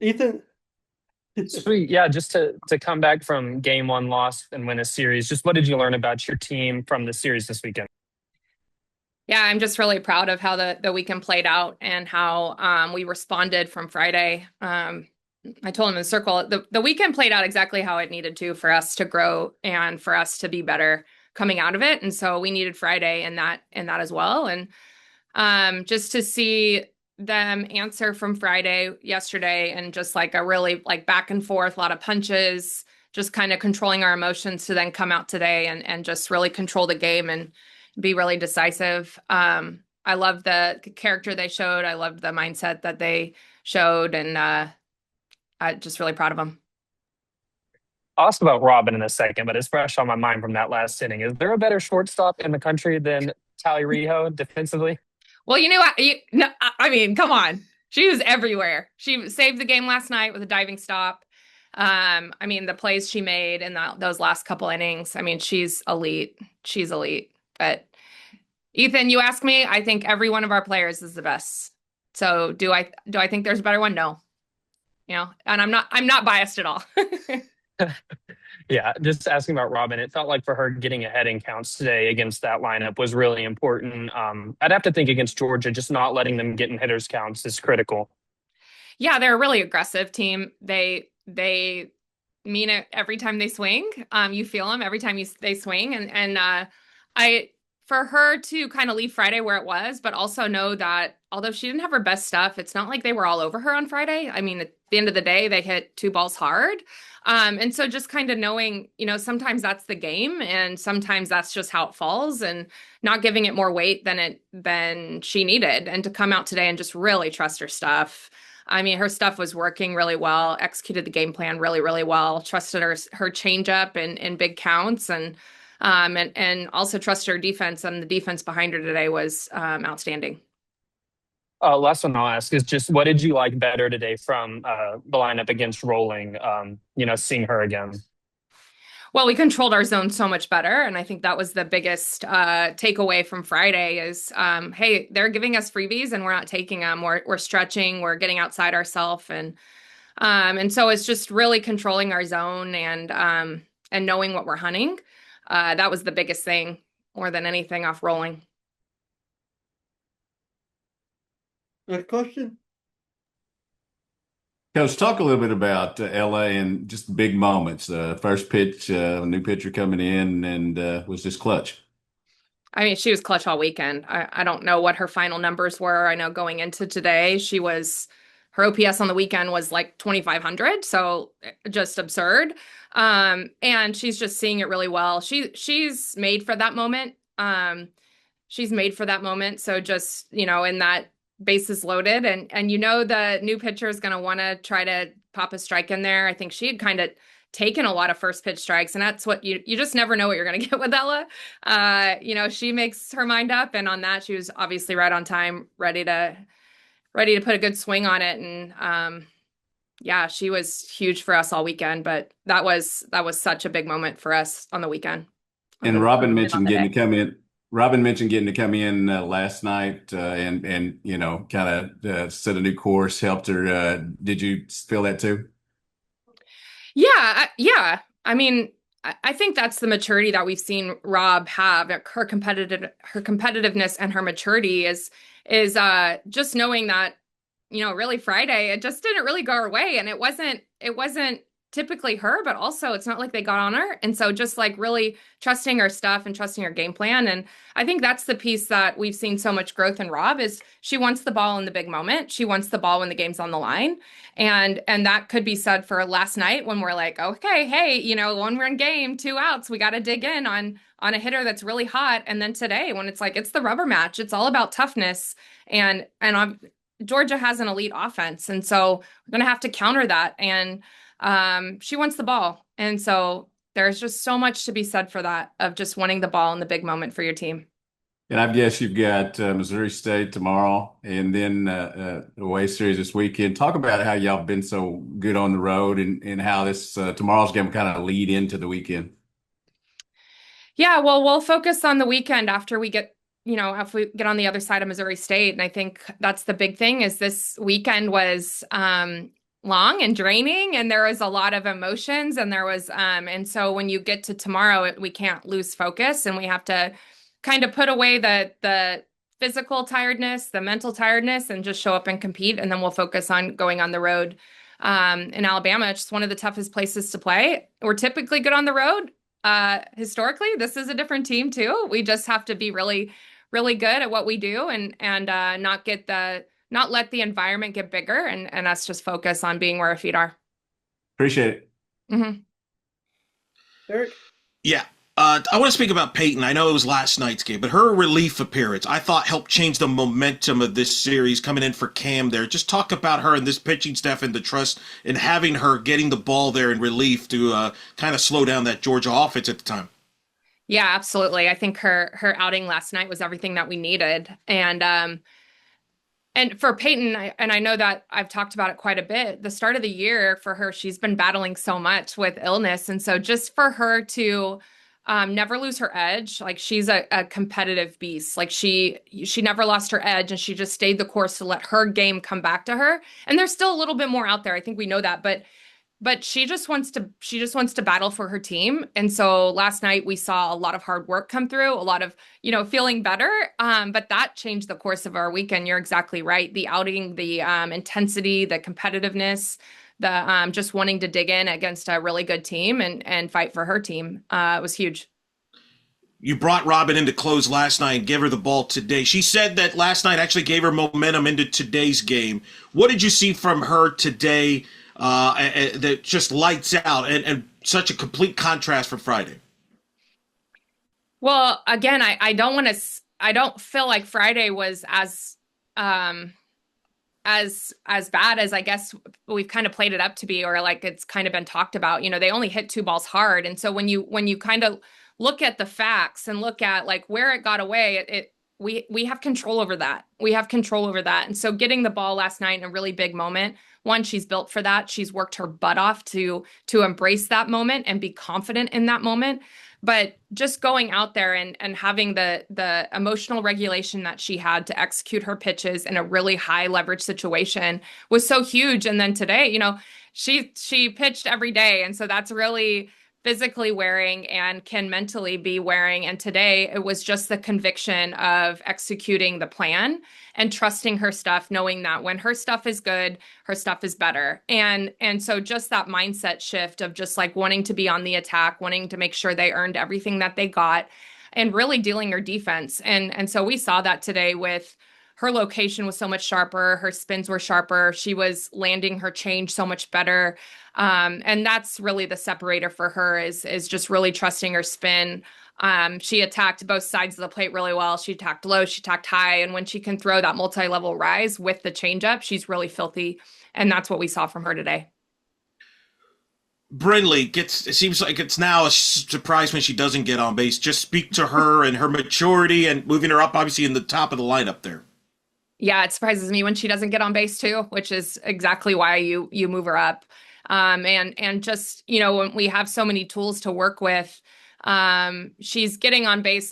Ethan. Sweet. Yeah, just to come back from game one loss and win a series, just what did you learn about your team from the series this weekend? Yeah, I'm just really proud of how the weekend played out and how we responded from Friday. I told him in the circle, the weekend played out exactly how it needed to for us to grow and for us to be better coming out of it. And so we needed Friday in that as well. And just to see them answer from Friday yesterday and just like a really like back and forth, a lot of punches, just kind of controlling our emotions to then come out today and just really control the game and be really decisive. I love the character they showed. I loved the mindset that they showed, and I'm just really proud of them. I'll ask about Robin in a second, but it's fresh on my mind from that last inning. Is there a better shortstop in the country than Tally Riho defensively? Well, you know what? No, I mean, come on. She was everywhere. She saved the game last night with a diving stop. I mean, the plays she made in those last couple innings. I mean, she's elite. She's elite. But Ethan, you ask me, I think every one of our players is the best. So do I think there's a better one? No. And I'm not biased at all. Yeah, just asking about Robin. It felt like for her getting ahead in counts today against that lineup was really important. I'd have to think against Georgia, just not letting them get in hitters counts is critical. Yeah, they're a really aggressive team. They mean it every time they swing. You feel them every time they swing, and I for her to kind of leave Friday where it was, but also know that although she didn't have her best stuff, it's not like they were all over her on Friday. I mean, at the end of the day, they hit two balls hard. And so just kind of knowing, sometimes that's the game and sometimes that's just how it falls and not giving it more weight than she needed. And to come out today and just really trust her stuff. I mean, her stuff was working really well, executed the game plan really, really well, trusted her changeup in big counts and also trusted her defense. And the defense behind her today was outstanding. Last one I'll ask is just what did you like better today from the lineup against Rolling? Seeing her again. Well, we controlled our zone so much better, and I think that was the biggest takeaway from Friday is, hey, they're giving us freebies and we're not taking them. We're stretching, we're getting outside ourselves, and so it's just really controlling our zone and knowing what we're hunting. That was the biggest thing more than anything off rolling. Next question. Coach, talk a little bit about LA and just big moments. First pitch, a new pitcher coming in and was just clutch. I mean, she was clutch all weekend. I don't know what her final numbers were. I know going into today, her OPS on the weekend was like 2,500, so just absurd. And she's just seeing it really well. She's made for that moment. She's made for that moment. So just, in that bases loaded and the new pitcher is going to want to try to pop a strike in there. I think she had kind of taken a lot of first pitch strikes, and that's what you just never know what you're going to get with Ella. She makes her mind up, and on that she was obviously right on time, ready to put a good swing on it. And yeah, she was huge for us all weekend, but that was such a big moment for us on the weekend. And Robin mentioned getting to come in. Robin mentioned getting to come in last night and kind of set a new course, helped her. Did you feel that too? Yeah. I mean, I think that's the maturity that we've seen Rob have. Her competitiveness and her maturity is just knowing that, really Friday, it just didn't really go our way. And it wasn't typically her, but also it's not like they got on her. And so just like really trusting her stuff and trusting her game plan. And I think that's the piece that we've seen so much growth in Rob is she wants the ball in the big moment. She wants the ball when the game's on the line. And that could be said for last night when we're like, okay, hey, one run game, two outs, we got to dig in on a hitter that's really hot. And then today when it's like, it's the rubber match, it's all about toughness. And Georgia has an elite offense. And so we're going to have to counter that. And she wants the ball. And so there's just so much to be said for that, of just wanting the ball in the big moment for your team. And I guess you've got Missouri State tomorrow and then away series this weekend. Talk about how y'all have been so good on the road and how this tomorrow's game kind of lead into the weekend. Yeah, well, we'll focus on the weekend after we get, if we get on the other side of Missouri State. And I think that's the big thing is this weekend was long and draining, and there was a lot of emotions, and there was and so when you get to tomorrow, we can't lose focus, and we have to kind of put away the physical tiredness, the mental tiredness, and just show up and compete, and then we'll focus on going on the road. In Alabama, it's just one of the toughest places to play. We're typically good on the road. Historically, this is a different team too. We just have to be really, really good at what we do, and not let the environment get bigger, and us just focus on being where our feet are. Appreciate it. Mm-hmm. Eric? Yeah. I want to speak about Peyton. I know it was last night's game, but her relief appearance, I thought, helped change the momentum of this series coming in for Cam there. Just talk about her and this pitching staff and the trust in having her getting the ball there in relief to kind of slow down that Georgia offense at the time. Yeah, absolutely. I think her outing last night was everything that we needed. And for Peyton, I know that I've talked about it quite a bit, the start of the year for her, she's been battling so much with illness. And so just for her to never lose her edge, like she's a competitive beast. Like she never lost her edge, and she just stayed the course to let her game come back to her. And there's still a little bit more out there. I think we know that, but she just wants to battle for her team. And so last night we saw a lot of hard work come through, a lot of, feeling better. But that changed the course of our weekend. You're exactly right. The outing, the intensity, the competitiveness, the just wanting to dig in against a really good team and fight for her team was huge. You brought Robin in to close last night and gave her the ball today. She said that last night actually gave her momentum into today's game. What did you see from her today that just lights out and such a complete contrast from Friday? Well, again, I don't feel like Friday was as bad as I guess we've kind of played it up to be, or like it's kind of been talked about. They only hit 2 balls hard. And so when you kind of look at the facts and look at like where it got away, we have control over that. We have control over that. And so getting the ball last night in a really big moment, one, she's built for that. She's worked her butt off to embrace that moment and be confident in that moment. But just going out there and having the emotional regulation that she had to execute her pitches in a really high leverage situation was so huge. And then today, she pitched every day. And so that's really physically wearing and can mentally be wearing. And today it was just the conviction of executing the plan and trusting her stuff, knowing that when her stuff is good, her stuff is better. And so just that mindset shift of just like wanting to be on the attack, wanting to make sure they earned everything that they got, and really dealing her defense. And so we saw that today with her location was so much sharper. Her spins were sharper. She was landing her change so much better. And that's really the separator for her is just really trusting her spin. She attacked both sides of the plate really well. She attacked low, she attacked high. And when she can throw that multi-level rise with the changeup, she's really filthy. And that's what we saw from her today. Brindley it seems like it's now a surprise when she doesn't get on base. Just speak to her and her maturity and moving her up, obviously, in the top of the lineup there. Yeah, it surprises me when she doesn't get on base too, which is exactly why you move her up. And just, when we have so many tools to work with, she's getting on base.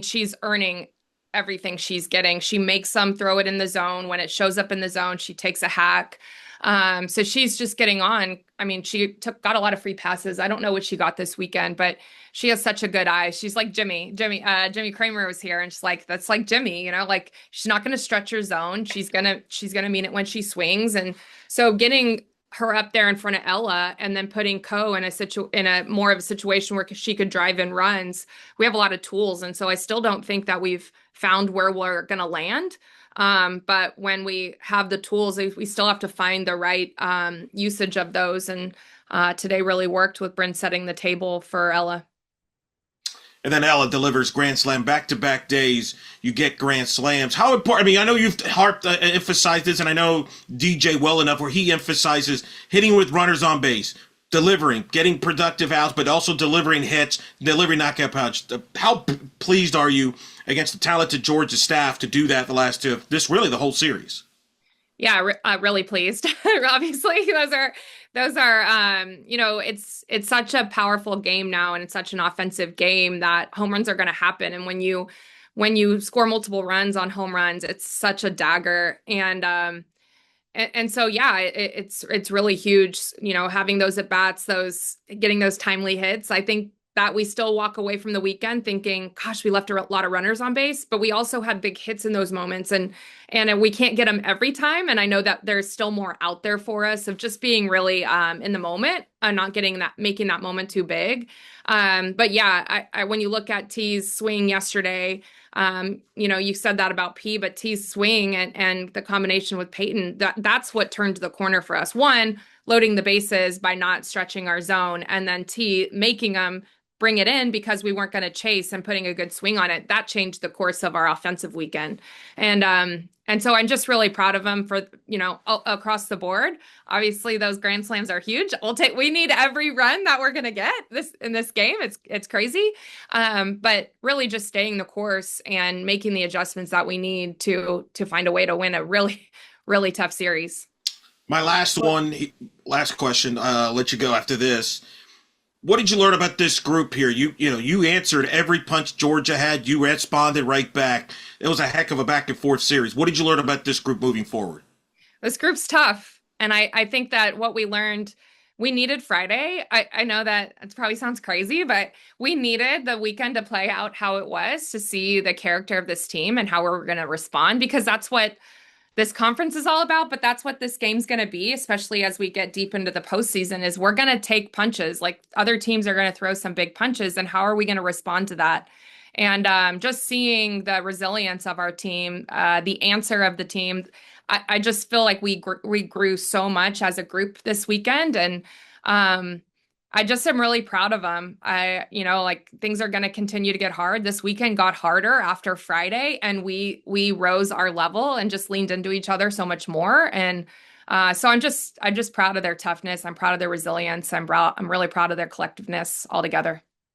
She's earning everything she's getting. She makes them throw it in the zone. When it shows up in the zone, she takes a hack. So she's just getting on. She got a lot of free passes. I don't know what she got this weekend, but she has such a good eye. She's like Jimmy Kramer was here, and she's like, that's like Jimmy, like she's not going to stretch her zone. She's going to mean it when she swings. And so getting her up there in front of Ella and then putting Ko in a more of a situation where she could drive in runs. We have a lot of tools. And so I still don't think that we've found where we're going to land. But when we have the tools, we still have to find the right usage of those. And today really worked with Bryn setting the table for Ella. And then Ella delivers grand slam back-to-back days. You get grand slams. How important? I know you've emphasized this, and I know DJ well enough where he emphasizes hitting with runners on base, delivering, getting productive outs, but also delivering hits, delivering knockout punch. How pleased are you against the talented Georgia staff to do that the whole series? Yeah, really pleased. Obviously, those are it's such a powerful game now, and it's such an offensive game that home runs are going to happen. And when you score multiple runs on home runs, it's such a dagger. And And so, yeah, it's really huge, having those at bats, getting those timely hits. I think that we still walk away from the weekend thinking, gosh, we left a lot of runners on base, but we also had big hits in those moments, and we can't get them every time. And I know that there's still more out there for us of just being really in the moment and not making that moment too big. But yeah, I when you look at T's swing yesterday, you said that about P, but T's swing and the combination with Peyton, that's what turned the corner for us. One, loading the bases by not stretching our zone, and then T making them bring it in because we weren't going to chase and putting a good swing on it. That changed the course of our offensive weekend. And so I'm just really proud of him for, across the board. Obviously those grand slams are huge. We need every run that we're going to get in this game. It's crazy. But really just staying the course and making the adjustments that we need to find a way to win a really, really tough series. My last question, I'll let you go after this. What did you learn about this group here? You answered every punch Georgia had. You responded right back. It was a heck of a back and forth series. What did you learn about this group moving forward? This group's tough. And I think that what we learned, we needed Friday. I know that it probably sounds crazy, but we needed the weekend to play out how it was to see the character of this team and how we're going to respond, because that's what this conference is all about, but that's what this game's going to be, especially as we get deep into the postseason, is we're going to take punches. Like other teams are going to throw some big punches, and how are we going to respond to that? And just seeing the resilience of our team, the answer of the team, I just feel like we grew so much as a group this weekend, and I just am really proud of them. Things are going to continue to get hard. This weekend got harder after Friday, and we rose our level and just leaned into each other so much more. And so I'm just proud of their toughness. I'm proud of their resilience. I'm really proud of their collectiveness altogether.